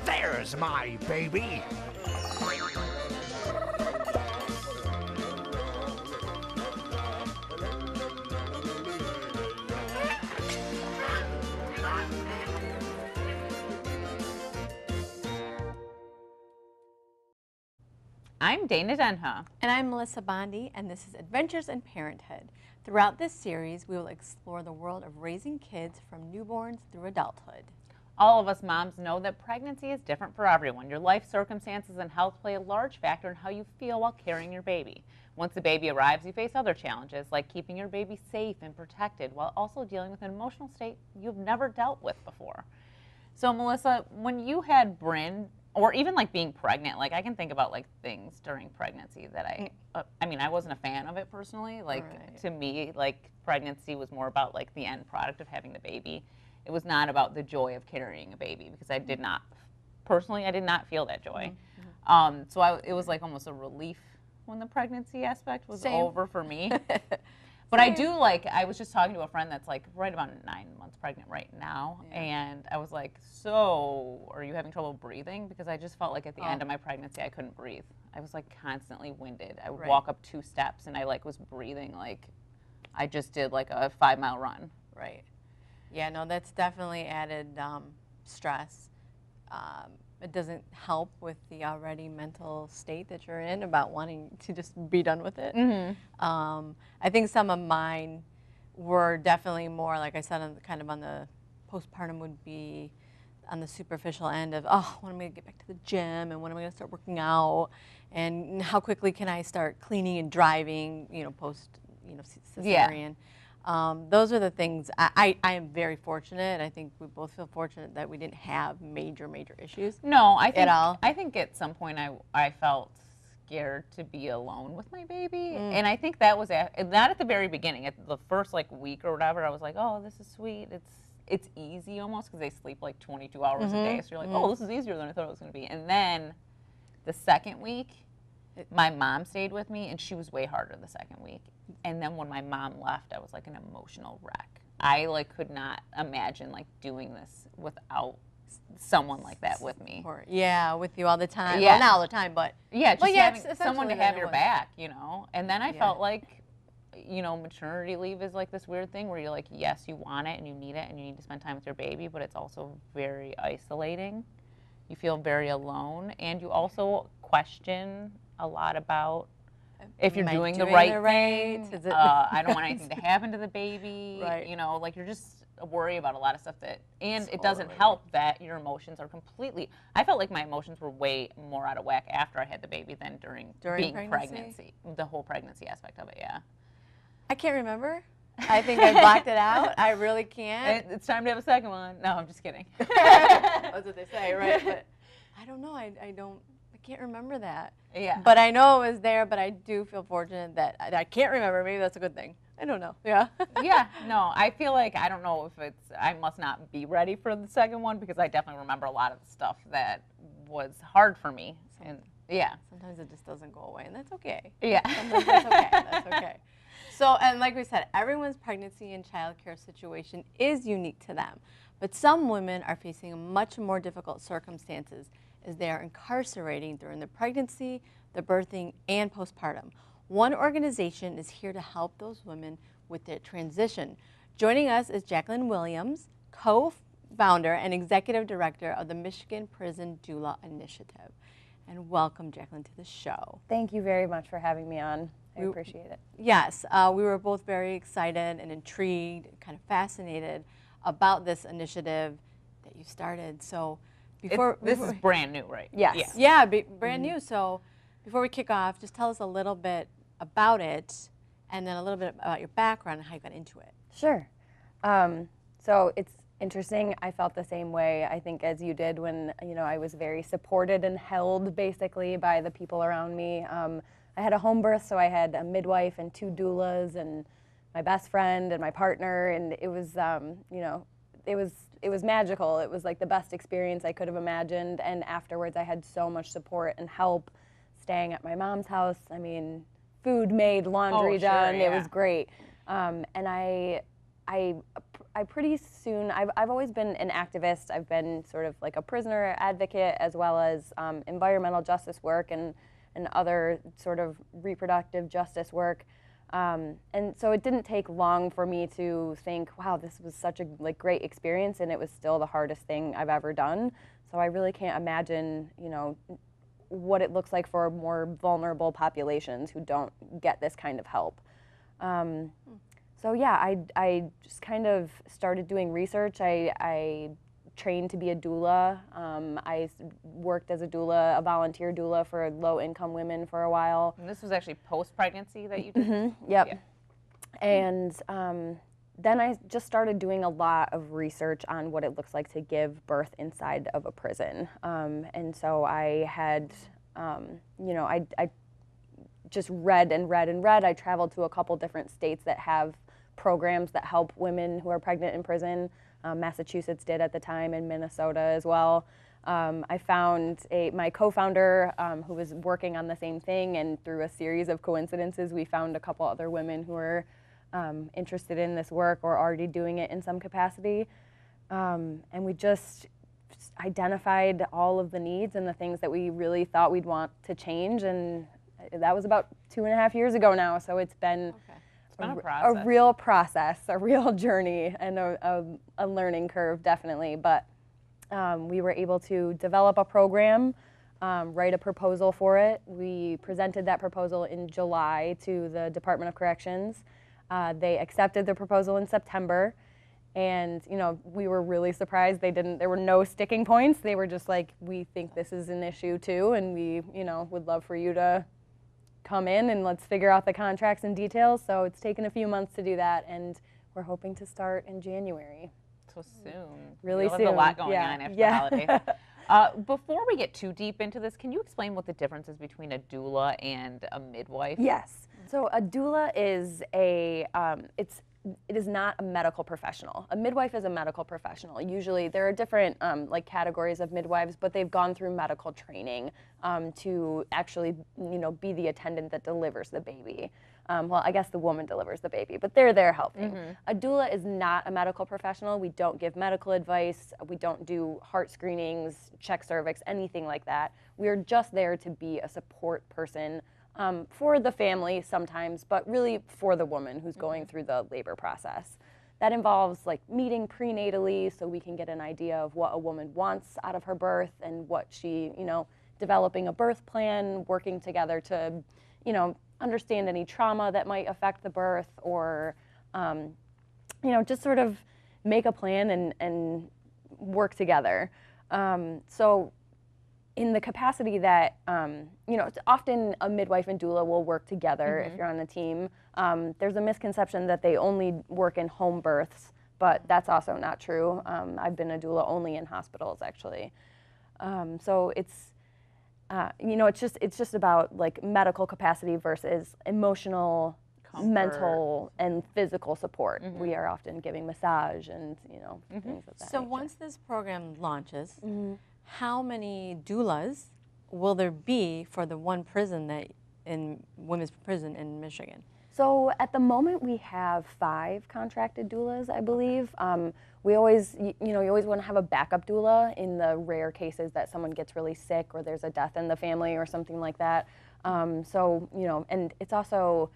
There's my baby. I'm Dana Denha. And I'm Melissa Bondi, and this is Adventures in Parenthood. Throughout this series, we will explore the world of raising kids from newborns through adulthood. All of us moms know that pregnancy is different for everyone. Your life circumstances and health play a large factor in how you feel while carrying your baby. Once the baby arrives, you face other challenges, like keeping your baby safe and protected, while also dealing with an emotional state you've never dealt with before. So, Melissa, when you had Bryn, or even like being pregnant, like I can think about like things during pregnancy that I mean, I wasn't a fan of it personally. Like to me, like pregnancy was more about like the end product of having the baby. It was not about the joy of carrying a baby, because I did not, personally, I did not feel that joy. So it was like almost a relief when the pregnancy aspect was over for me. But I do like, I was just talking to a friend that's like right about 9 months pregnant right now. And I was like, so are you having trouble breathing? Because I just felt like at the end of my pregnancy, I couldn't breathe. I was like constantly winded. I would walk up 2 steps and I like was breathing like I just did like a 5-mile run. Right. Yeah, no, that's definitely added stress. It doesn't help with the already mental state that you're in about wanting to just be done with it. I think some of mine were definitely more, like I said, kind of on the postpartum would be on the superficial end of, oh, when am I going to get back to the gym, and when am I going to start working out, and how quickly can I start cleaning and driving, you know, post, you know, cesarean. Those are the things. I am very fortunate. I think we both feel fortunate that we didn't have major issues. No, I think at all. I think at some point I felt scared to be alone with my baby, and I think that was not at the very beginning. At the first like week or whatever, I was like, oh, this is sweet. It's easy almost, because they sleep like 22 hours a day. So you're like, oh, this is easier than I thought it was going to be. And then the second week, my mom stayed with me, and she was way harder the second week. And then when my mom left, I was like an emotional wreck. I like could not imagine like doing this without someone like that with me. Yeah, with you all the time. Yeah. Well, not all the time, but yeah, just having it's someone to have your back, you know. And then I Yeah. felt like, you know, maternity leave is like this weird thing where you're like, yes, you want it and you need it and you need to spend time with your baby, but it's also very isolating. You feel very alone, and you also question a lot about if you're doing the right thing. I don't want anything to happen to the baby. Right. You know, like you're just worried about a lot of stuff and it doesn't help that your emotions are completely, I felt like my emotions were way more out of whack after I had the baby than during being pregnancy. The whole pregnancy aspect of it, yeah. I can't remember. I think I blocked it out. I really can't. It's time to have a second one. No, I'm just kidding. That's what they say, right? But I don't know. I can't remember that. Yeah. But I know it was there, but I do feel fortunate that I can't remember. Maybe that's a good thing. I don't know. Yeah. Yeah. No, I feel like, I don't know if I must not be ready for the second one, because I definitely remember a lot of the stuff that was hard for me. And yeah. Sometimes it just doesn't go away, and that's okay. Yeah. Sometimes that's okay. That's okay. So, and like we said, everyone's pregnancy and childcare situation is unique to them. But some women are facing much more difficult circumstances as they are incarcerating during the pregnancy, the birthing, and postpartum. One organization is here to help those women with their transition. Joining us is Jaclyn Williams, co-founder and executive director of the Michigan Prison Doula Initiative. And welcome, Jaclyn, to the show. Thank you very much for having me on. I appreciate it. Yes, we were both very excited and intrigued, kind of fascinated about this initiative that you started. So this is brand new, right? Yes. Yeah, brand new. So before we kick off, just tell us a little bit about it, and then a little bit about your background and how you got into it. Sure. So it's interesting. I felt the same way, I think, as you did when, you know, I was very supported and held basically by the people around me. I had a home birth, so I had a midwife and 2 doulas and my best friend and my partner, and it was, you know, it was magical. It was like the best experience I could have imagined, and afterwards I had so much support and help staying at my mom's house. I mean, food made, laundry done. It was great. And I pretty soon, I've always been an activist. I've been sort of like a prisoner advocate, as well as environmental justice work and other sort of reproductive justice work. And so it didn't take long for me to think, wow, this was such a great experience, and it was still the hardest thing I've ever done. So I really can't imagine, you know, what it looks like for more vulnerable populations who don't get this kind of help. So yeah, I just kind of started doing research. I trained to be a doula. I worked as a doula, a volunteer doula for low-income women for a while. And this was actually post-pregnancy that you did? Mm-hmm. Yep. Yeah. And then I just started doing a lot of research on what it looks like to give birth inside of a prison. And so I had, you know, I just read and read and read. I traveled to a couple different states that have programs that help women who are pregnant in prison. Massachusetts did at the time, and Minnesota as well. I found my co-founder who was working on the same thing, and through a series of coincidences, we found a couple other women who were interested in this work or already doing it in some capacity. And we just identified all of the needs and the things that we really thought we'd want to change, and that was about 2.5 years ago now, so it's been a real process, a real journey, and a learning curve, definitely. But we were able to develop a program, write a proposal for it. We presented that proposal in July to the Department of Corrections. They accepted the proposal in September, and you know, we were really surprised. There were no sticking points. They were just like, we think this is an issue too, and we, you know, would love for you to come in and let's figure out the contracts and details. So it's taken a few months to do that, and we're hoping to start in January. So soon. Really soon. There's a lot going on after the holidays. Before we get too deep into this, can you explain what the difference is between a doula and a midwife? Yes. So a doula is it is not a medical professional. A midwife is a medical professional. Usually there are different like categories of midwives, but they've gone through medical training to actually, you know, be the attendant that delivers the baby. Well, I guess the woman delivers the baby, but they're there helping. Mm-hmm. A doula is not a medical professional. We don't give medical advice. We don't do heart screenings, check cervix, anything like that. We're just there to be a support person for the family sometimes, but really for the woman who's going through the labor process. That involves like meeting prenatally so we can get an idea of what a woman wants out of her birth and what she, you know, developing a birth plan, working together to, you know, understand any trauma that might affect the birth, or, you know, just sort of make a plan and work together. So in the capacity that, you know, it's often a midwife and doula will work together if you're on a team. There's a misconception that they only work in home births, but that's also not true. I've been a doula only in hospitals, actually. So it's, you know, it's just about like medical capacity versus emotional, comfort, mental, and physical support. We are often giving massage and, you know, things of that nature. Once this program launches, how many doulas will there be for the one prison that in women's prison in Michigan? So at the moment we have 5 contracted doulas, I believe. We always, you know, you always want to have a backup doula in the rare cases that someone gets really sick or there's a death in the family or something like that. So, you know, and it's also,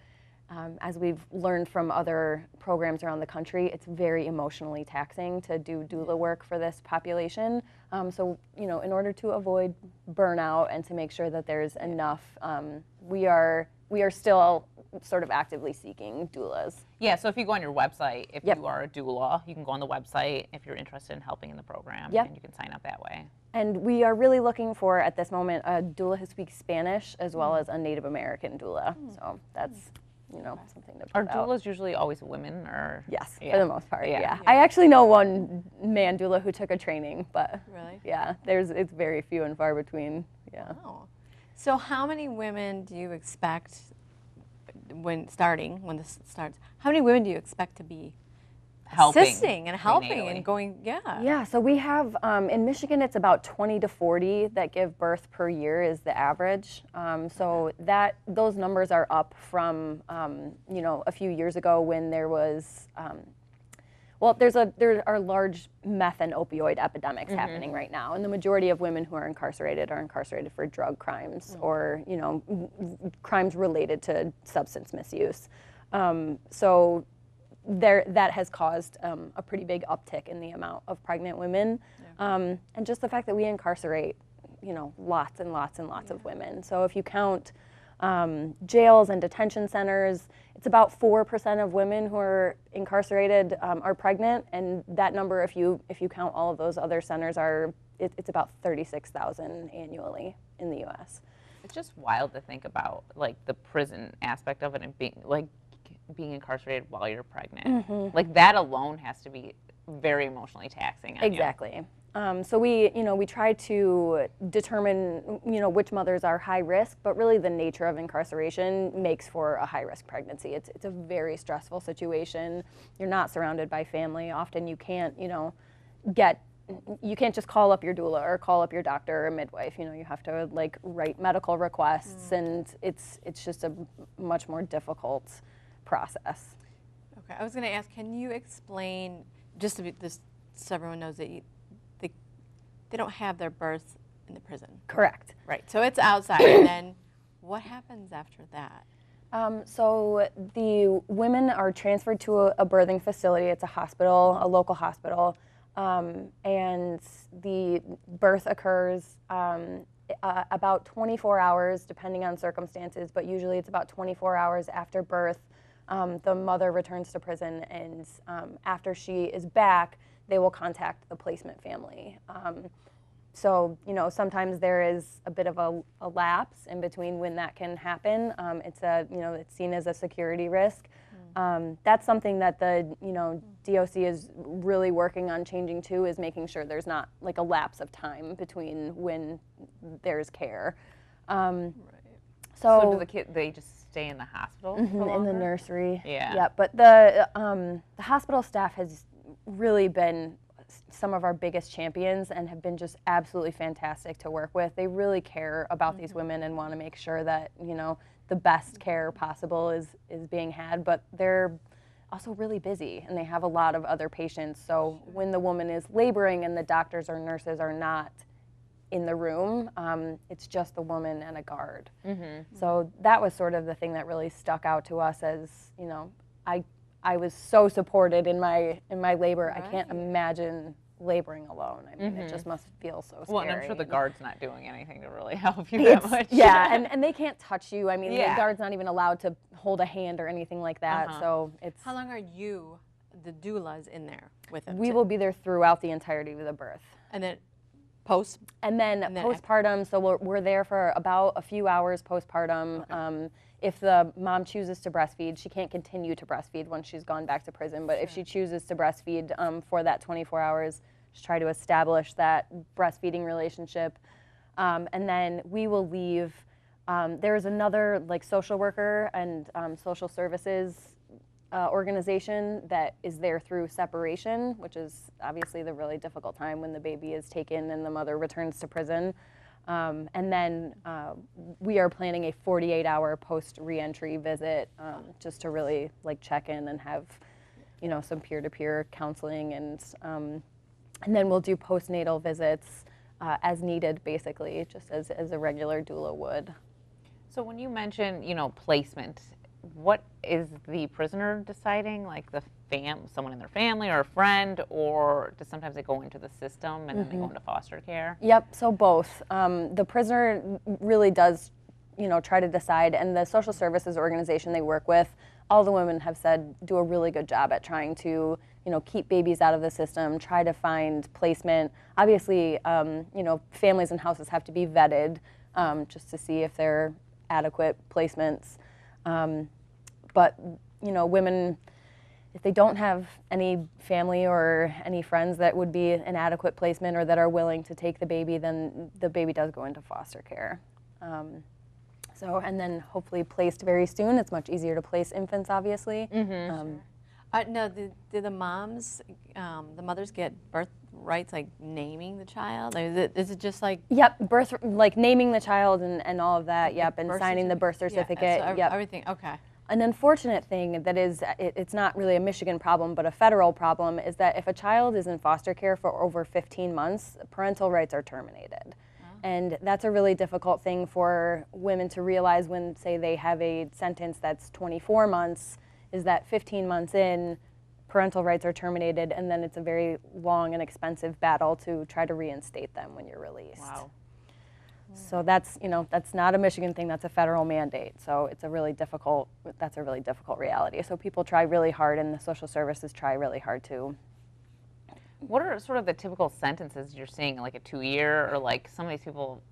as we've learned from other programs around the country, it's very emotionally taxing to do doula work for this population. So, you know, in order to avoid burnout and to make sure that there's enough, we are still sort of actively seeking doulas. Yeah, so if you go on your website, if you are a doula, you can go on the website if you're interested in helping in the program, and you can sign up that way. And we are really looking for, at this moment, a doula who speaks Spanish as well as a Native American doula. So that's, you know, something to put Are out. doulas usually always women, or? Yes, for the most part, yeah. I actually know one man doula who took a training, but yeah, it's very few and far between, Oh. So how many women do you expect when this starts, how many women do you expect to be assisting and helping prenatally. and going, yeah. Yeah, so we have, in Michigan, it's about 20 to 40 that give birth per year is the average. So those numbers are up from, a few years ago when there was, there are large meth and opioid epidemics happening right now, and the majority of women who are incarcerated for drug crimes or, crimes related to substance misuse. So that has caused a pretty big uptick in the amount of pregnant women, and just the fact that we incarcerate, lots and lots and lots of women. So if you count jails and detention centers, it's about 4% of women who are incarcerated are pregnant, and that number, if you count all of those other centers, it's about 36,000 annually in the U.S. It's just wild to think about, like, the prison aspect of it and being incarcerated while you're pregnant. Like, that alone has to be very emotionally taxing on you. Exactly. So we try to determine, which mothers are high risk, but really the nature of incarceration makes for a high risk pregnancy. It's a very stressful situation. You're not surrounded by family. Often you can't, you can't just call up your doula or call up your doctor or midwife. You have to write medical requests, and it's just a much more difficult process. Okay, I was going to ask, can you explain, just so everyone knows that they don't have their birth in the prison? Correct. Right, so it's outside, and then what happens after that? So the women are transferred to a birthing facility. It's a hospital, a local hospital, and the birth occurs about 24 hours, depending on circumstances, but usually it's about 24 hours after birth. The mother returns to prison, and after she is back, they will contact the placement family. So, sometimes there is a bit of a lapse in between when that can happen. It's seen as a security risk. That's something that the, DOC is really working on changing too, is making sure there's not a lapse of time between when there's care. Right. So do the kids, they just stay in the hospital for longer? In the nursery. Yeah. Yeah, but the hospital staff has really been some of our biggest champions and have been just absolutely fantastic to work with. They really care about these women and want to make sure that, the best care possible is being had, but they're also really busy and they have a lot of other patients. So when the woman is laboring and the doctors or nurses are not in the room, it's just the woman and a guard. So that was sort of the thing that really stuck out to us as, I was so supported in my labor. Right. I can't imagine laboring alone. I mean, it just must feel so scary. Well, and I'm sure the guard's not doing anything to really help you that much. Yeah, and they can't touch you. I mean, the guard's not even allowed to hold a hand or anything like that. So it's. How long are you, the doulas, in there with them? We will be there throughout the entirety of the birth. And then postpartum, so we're there for about a few hours postpartum. Okay. If the mom chooses to breastfeed, she can't continue to breastfeed once she's gone back to prison, but if she chooses to breastfeed for that 24 hours, just try to establish that breastfeeding relationship. And then we will leave. There's another social worker and social services organization that is there through separation, which is obviously the really difficult time when the baby is taken and the mother returns to prison. And then we are planning a 48-hour post-reentry visit just to really check in and have, some peer-to-peer counseling, and then we'll do postnatal visits as needed, basically, just as a regular doula would. So when you mention, placement, what is the prisoner deciding, someone in their family or a friend, or does sometimes they go into the system and then they go into foster care? Yep, so both. The prisoner really does, try to decide, and the social services organization they work with, all the women have said do a really good job at trying to, keep babies out of the system, try to find placement. Obviously, families and houses have to be vetted just to see if they're adequate placements. But, women, if they don't have any family or any friends that would be an adequate placement or that are willing to take the baby, then the baby does go into foster care. And then hopefully placed very soon. It's much easier to place infants, obviously. No, do the moms, the mothers get birth rights, like naming the child? Or is it just like? Yep, like naming the child and all of that. Yep, and signing the birth certificate. Yeah, so yep. everything. Okay. An unfortunate thing that is, it's not really a Michigan problem, but a federal problem, is that if a child is in foster care for over 15 months, parental rights are terminated. And that's a really difficult thing for women to realize when, say, they have a sentence that's 24 months, is that 15 months in, parental rights are terminated, and then it's a very long and expensive battle to try to reinstate them when you're released. Wow. So that's, that's not a Michigan thing, that's a federal mandate. So it's a really difficult, that's a really difficult reality. So people try really hard, and the social services try really hard too. What are sort of the typical sentences you're seeing, like a 2-year, or like some of these people?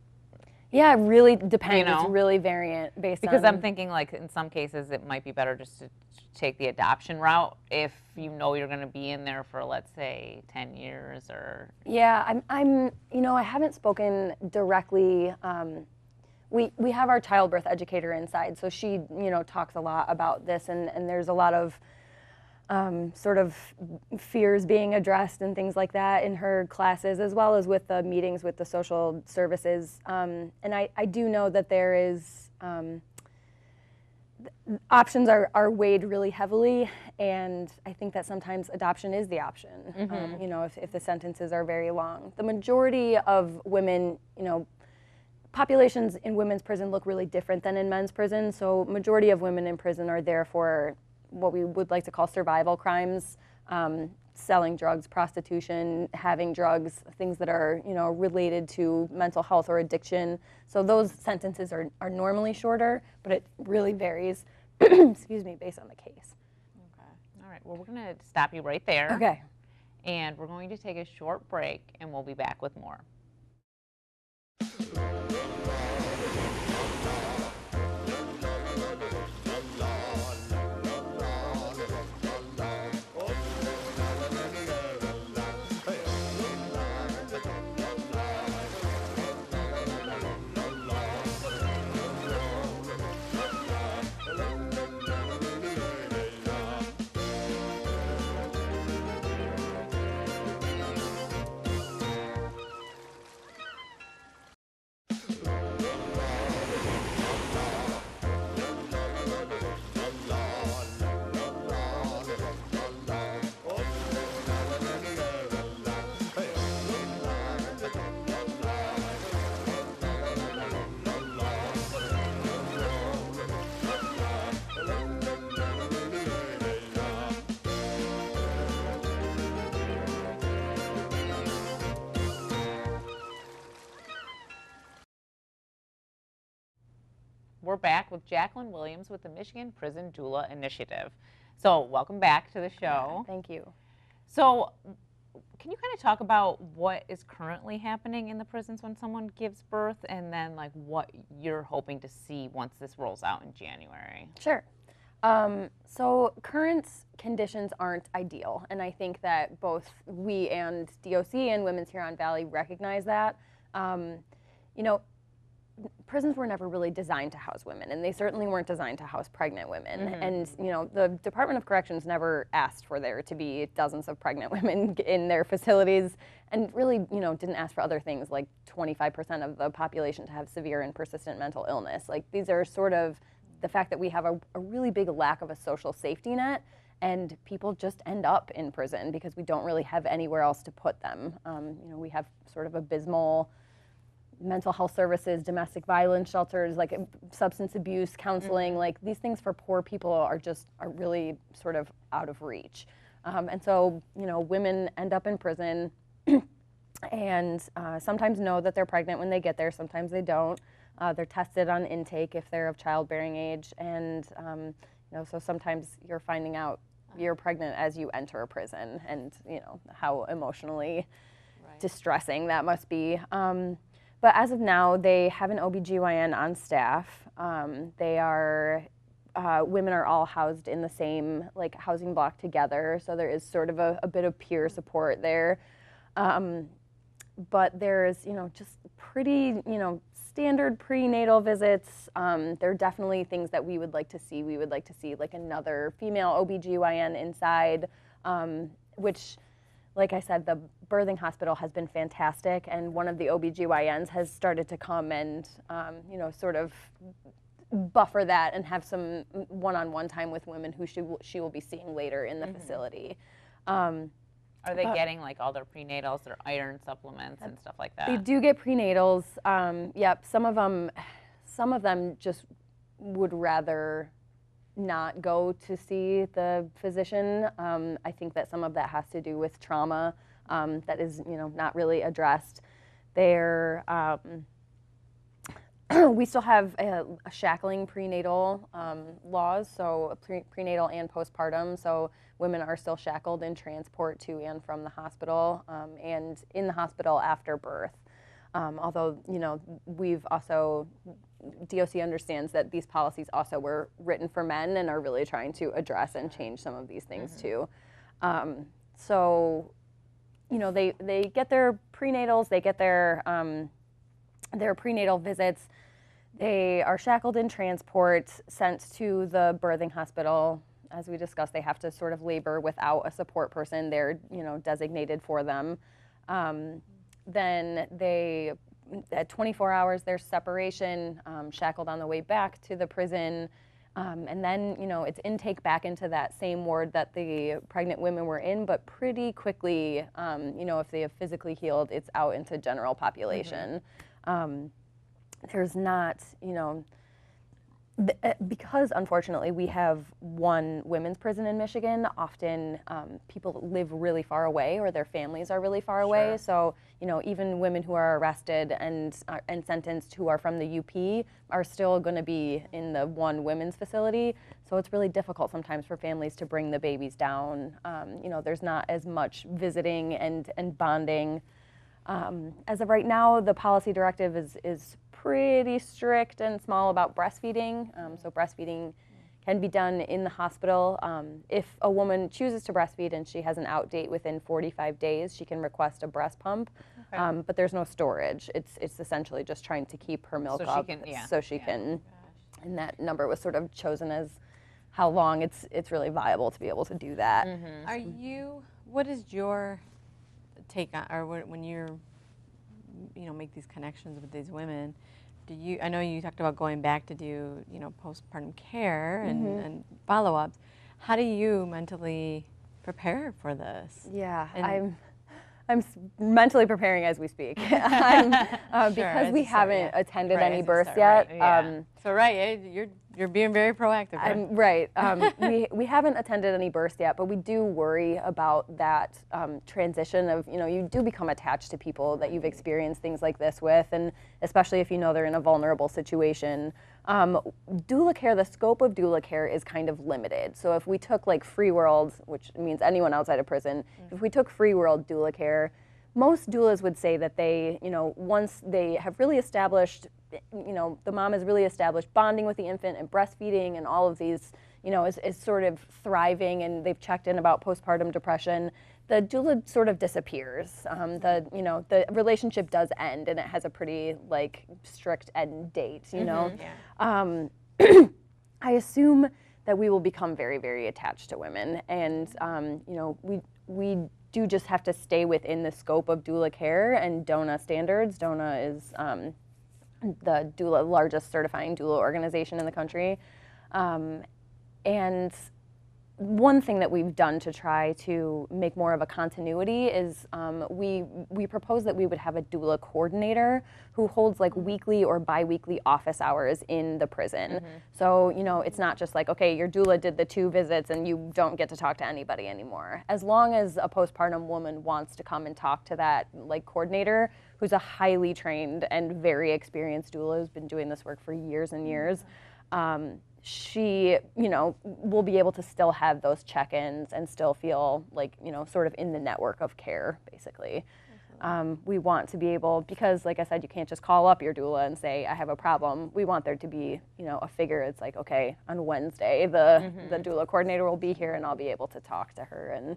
Yeah, it really depends. It's really variant based on. Because I'm thinking, like, in some cases it might be better just to take the adoption route if you know you're going to be in there for, let's say, 10 years or. Yeah, I haven't spoken directly. We have our childbirth educator inside, so she, talks a lot about this, and there's a lot of sort of fears being addressed and things like that in her classes, as well as with the meetings with the social services. And I do know that there is, options are weighed really heavily, and I think that sometimes adoption is the option, if the sentences are very long. The majority of women, populations in women's prison look really different than in men's prison, so majority of women in prison are there for what we would like to call survival crimes, selling drugs, prostitution, having drugs, things that are related to mental health or addiction. So those sentences are normally shorter, but it really varies, excuse me, based on the case. Okay. All right. Well, we're going to stop you right there. Okay. And we're going to take a short break, and we'll be back with more. We're back with Jaclyn Williams with the Michigan Prison Doula Initiative. So welcome back to the show. Thank you. So can you kind of talk about what is currently happening in the prisons when someone gives birth, and then like what you're hoping to see once this rolls out in January? Sure. So current conditions aren't ideal, and I think that both we and DOC and Women's Huron Valley recognize that. Prisons were never really designed to house women, and they certainly weren't designed to house pregnant women. Mm-hmm. And the Department of Corrections never asked for there to be dozens of pregnant women in their facilities, and really, didn't ask for other things like 25% of the population to have severe and persistent mental illness. Like, these are sort of the fact that we have a really big lack of a social safety net, and people just end up in prison because we don't really have anywhere else to put them. We have sort of abysmal mental health services, domestic violence shelters, like substance abuse counseling. Mm-hmm. Like, these things for poor people are really sort of out of reach. And so, women end up in prison and sometimes know that they're pregnant when they get there, sometimes they don't. They're tested on intake if they're of childbearing age, and so sometimes you're finding out you're pregnant as you enter a prison, and how emotionally distressing that must be. But as of now, they have an OBGYN on staff. Women are all housed in the same housing block together, so there is sort of a bit of peer support there. But there's just pretty standard prenatal visits. There are definitely things that we would like to see. We would like to see like another female OBGYN inside, which, like I said, the birthing hospital has been fantastic, and one of the OBGYNs has started to come and, you know, sort of buffer that and have some one-on-one time with women who she will be seeing later in the facility. Are they getting like all their prenatals, their iron supplements and stuff like that? They do get prenatals. Yep, some of them just would rather not go to see the physician. I think that some of that has to do with trauma that is, you know, not really addressed. They're we still have a shackling prenatal laws, so prenatal and postpartum. So women are still shackled in transport to and from the hospital and in the hospital after birth. Although, you know, we've also, DOC understands that these policies also were written for men and are really trying to address and change some of these things too. So, you know, they get their prenatals, they get their prenatal visits. They are shackled in transport, sent to the birthing hospital. As we discussed, they have to sort of labor without a support person. They're, you know, designated for them. Then they, at 24 hours, there's separation, shackled on the way back to the prison. And then, you know, it's intake back into that same ward that the pregnant women were in, but pretty quickly, you know, if they have physically healed, it's out into general population. There's not, you know, because unfortunately we have one women's prison in Michigan, often people live really far away or their families are really far away. So, you know, even women who are arrested and sentenced who are from the UP are still going to be in the one women's facility. So it's really difficult sometimes for families to bring the babies down. You know, there's not as much visiting and bonding. As of right now, the policy directive is pretty strict and small about breastfeeding. So breastfeeding can be done in the hospital. If a woman chooses to breastfeed and she has an out date within 45 days, she can request a breast pump. But there's no storage. It's essentially just trying to keep her milk up so she can, and that number was sort of chosen as how long it's really viable to be able to do that. Are you, what is your take on, or when you're, you know, make these connections with these women, do you, I know you talked about going back to do, you know, postpartum care and follow-ups. How do you mentally prepare for this? Yeah, I'm mentally preparing as we speak. Because we haven't attended any births yet. So you're being very proactive. Right. We haven't attended any births yet, but we do worry about that transition of, you know, you do become attached to people that you've experienced things like this with, and especially if you know they're in a vulnerable situation. Doula care, the scope of doula care is kind of limited. So if we took like free world, which means anyone outside of prison, if we took free world doula care, most doulas would say that they, you know, once they have really established, you know, the mom has really established bonding with the infant and breastfeeding and all of these, you know, is sort of thriving, and they've checked in about postpartum depression, the doula sort of disappears. You know, the relationship does end, and it has a pretty like strict end date, you know. I assume that we will become very, very attached to women, and you know, we do just have to stay within the scope of doula care and DONA standards. DONA is the doula, largest certifying doula organization in the country. And one thing that we've done to try to make more of a continuity is we propose that we would have a doula coordinator who holds like weekly or bi-weekly office hours in the prison. So, you know, it's not just like, okay, your doula did the 2 visits and you don't get to talk to anybody anymore. As long as a postpartum woman wants to come and talk to that like coordinator, who's a highly trained and very experienced doula who's been doing this work for years and years, she, you know, will be able to still have those check-ins and still feel like, you know, sort of in the network of care, basically. We want to be able, because like I said, you can't just call up your doula and say, I have a problem. We want there to be, you know, a figure. It's like, okay, on Wednesday, the doula coordinator will be here and I'll be able to talk to her. And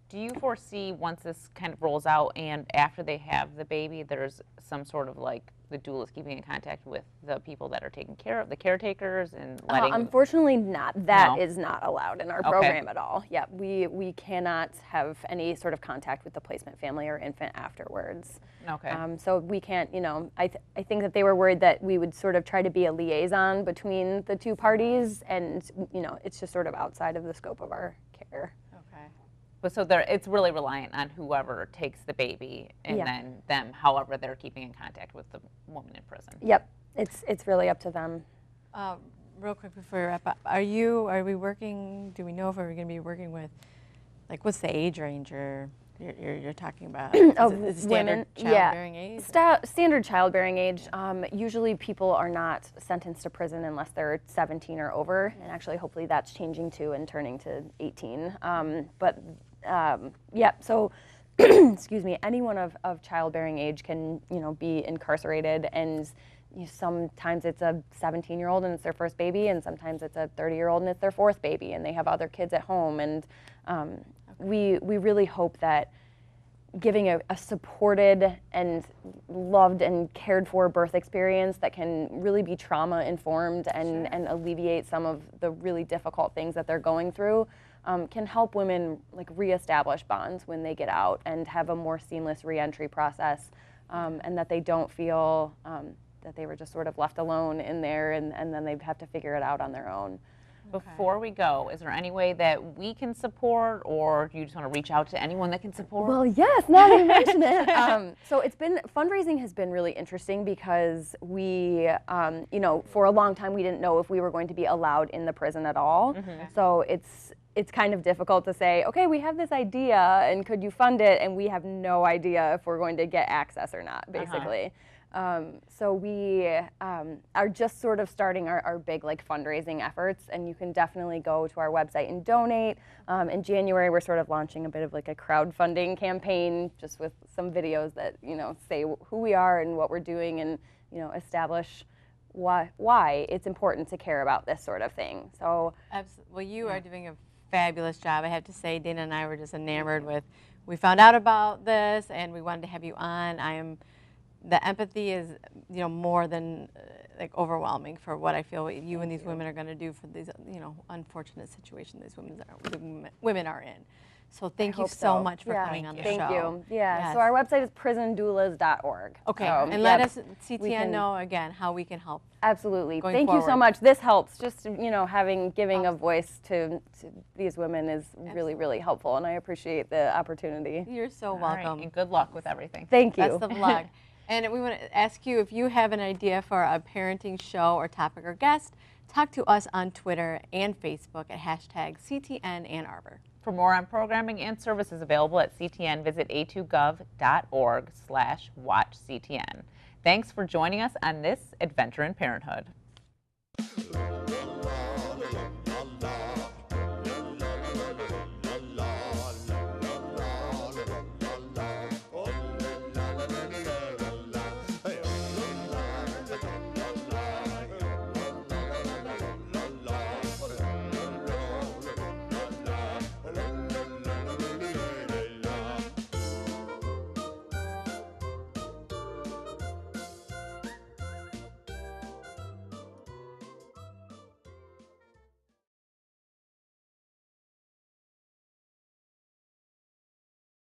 do you foresee once this kind of rolls out and after they have the baby, there's some sort of like the doulas keeping in contact with the people that are taking care of the caretakers and letting? Unfortunately, not. That No? is not allowed in our program at all. Yeah, we cannot have any sort of contact with the placement family or infant afterwards. Okay. So we can't, you know, I think that they were worried that we would sort of try to be a liaison between the two parties, and, you know, it's just sort of outside of the scope of our care. Okay. But so it's really reliant on whoever takes the baby and then them, however they're keeping in contact with the woman in prison. Yep, it's really up to them. Real quick before we wrap up, are we working, do we know if we're going to be working with, like, what's the age range you're talking about? Of is it standard women, childbearing age? Standard childbearing age. Usually people are not sentenced to prison unless they're 17 or over, and actually hopefully that's changing too and turning to 18. Yeah, so excuse me, anyone of childbearing age can, you know, be incarcerated, and sometimes it's a 17-year-old and it's their first baby, and sometimes it's a 30-year-old and it's their fourth baby, and they have other kids at home, and we really hope that giving a supported and loved and cared for birth experience that can really be trauma informed and alleviate some of the really difficult things that they're going through can help women like reestablish bonds when they get out and have a more seamless reentry process, and that they don't feel that they were just sort of left alone in there, and then they have to figure it out on their own. Before we go, is there any way that we can support, or do you just want to reach out to anyone that can support? Well, yes, now that you mention it. So fundraising has been really interesting because we, you know, for a long time we didn't know if we were going to be allowed in the prison at all. So it's kind of difficult to say, okay, we have this idea and could you fund it, and we have no idea if we're going to get access or not, basically. So we are just sort of starting our big like fundraising efforts, and you can definitely go to our website and donate. In January, we're sort of launching a bit of like a crowdfunding campaign, just with some videos that, you know, say who we are and what we're doing, and, you know, establish why it's important to care about this sort of thing. So, Well, you are doing a fabulous job. I have to say, Dana and I were just enamored with. We found out about this, and we wanted to have you on. The empathy is, you know, more than like overwhelming for what I feel you and these women are going to do for these, you know, unfortunate situation these women are in. So thank you so much for coming on the show. Thank you. Yeah. Yes. So our website is prisondoulas.org. Okay. So, and let us CTN know again how we can help. Absolutely. Thank you so much. This helps. Just, you know, giving a voice to these women is really, really helpful, and I appreciate the opportunity. You're so welcome. All right, and good luck with everything. Thank you. Best of luck. And we want to ask you, if you have an idea for a parenting show or topic or guest, talk to us on Twitter and Facebook at #CTNAnnArbor. For more on programming and services available at CTN, visit a2gov.org/watchctn. Thanks for joining us on this adventure in parenthood.